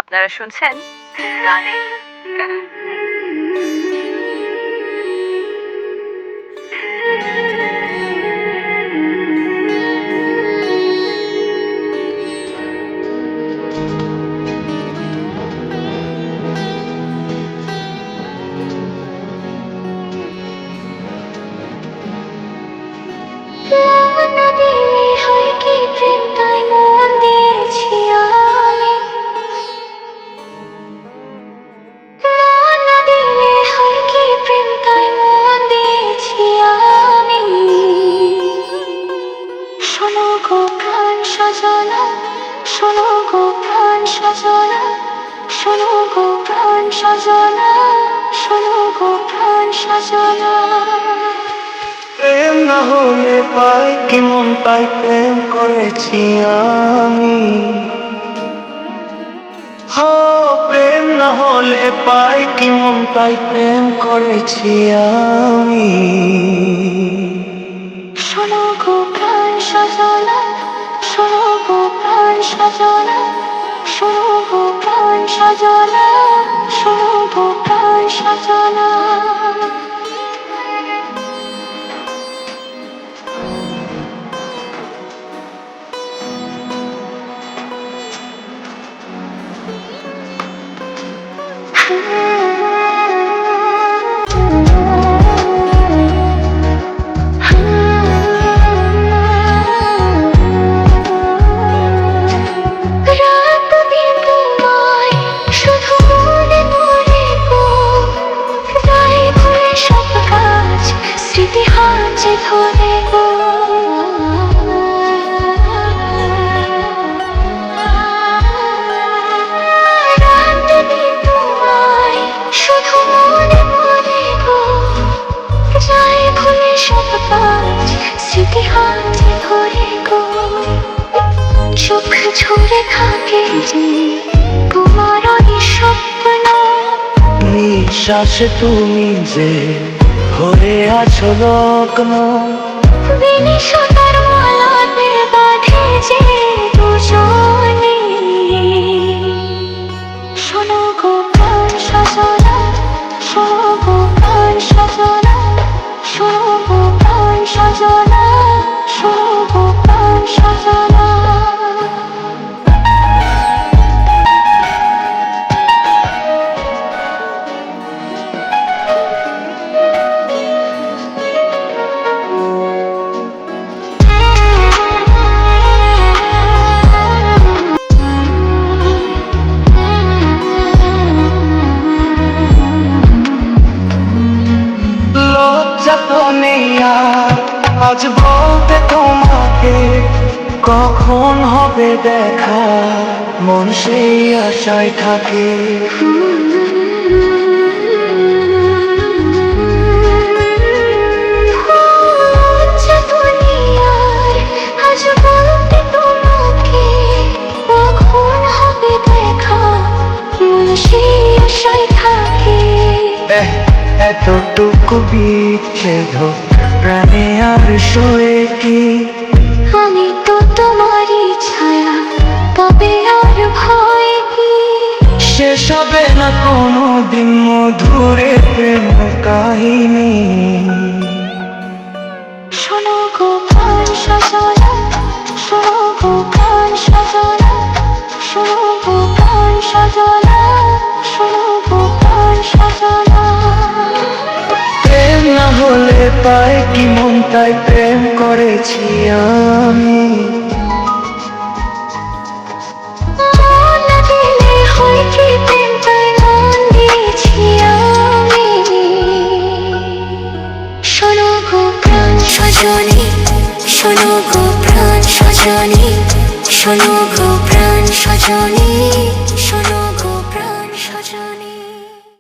আপনারা শুনছেন গানের গান। শোনো গো প্রাণ সজনা, শোনো গো প্রাণ সজনা, শোনো গো প্রাণ সজনা। প্রেম না হলে পাই কি মন তাই প্রেম করেছি আমি। প্রেম না হলে পাই কি মন তাই প্রেম করেছি আমি। শোনো গো প্রাণ সজনা, শোনো গো প্রাণ সজনা, শোনো গো প্রাণ সজনা, শোনো গো প্রাণ সজনা। ধরে গো রাতে তোমায় শুধু মনে পড়ে গো, যাই ভুলে সব কাজ স্মৃতি হাতে ধরে গো। চোখ ঝরে থাকে যে তোমার ওই স্বপ্ন, নিঃশ্বাসে তুমি যে হয়ে আছো লগ্ন। বিনিশতার মালাতে বাঁধে যে দুজনে। শোনো গো প্রাণ সজনা, শোনো গো প্রাণ সজনা, শোনো গো প্রাণ সজনা, শোনো গো প্রাণ সজনা। আজ বলতে তোমাকে কখন হবে দেখা, মন সেই আশায় থাকে। আজ বলতে তোমাকে কখন হবে দেখা, মন সেই আশায় থাকে। এতটুকু বিচ্ছেদ প্রাণে আর সয়ে কি, আমি তো তোমারই ছায়া, তবে আর ভয় কি। শেষ হবে না কোনো দিন মধুরে প্রেম কাহিনী। শোনো গো প্রাণ সজনা, শোনো গো প্রাণ সজনা, শোনো গো প্রাণ সজনা, শোনো গো প্রাণ সজনা। প্রেম না হলে পাই কি মন তাই প্রেম করেছি আমি। মন দিলে হয় কি প্রেম তাই মন দিয়েছি আমি। শোনো গো প্রাণ সজনী, শোনো গো প্রাণ সজনী, শোনো গো প্রাণ সজনী, শোনো।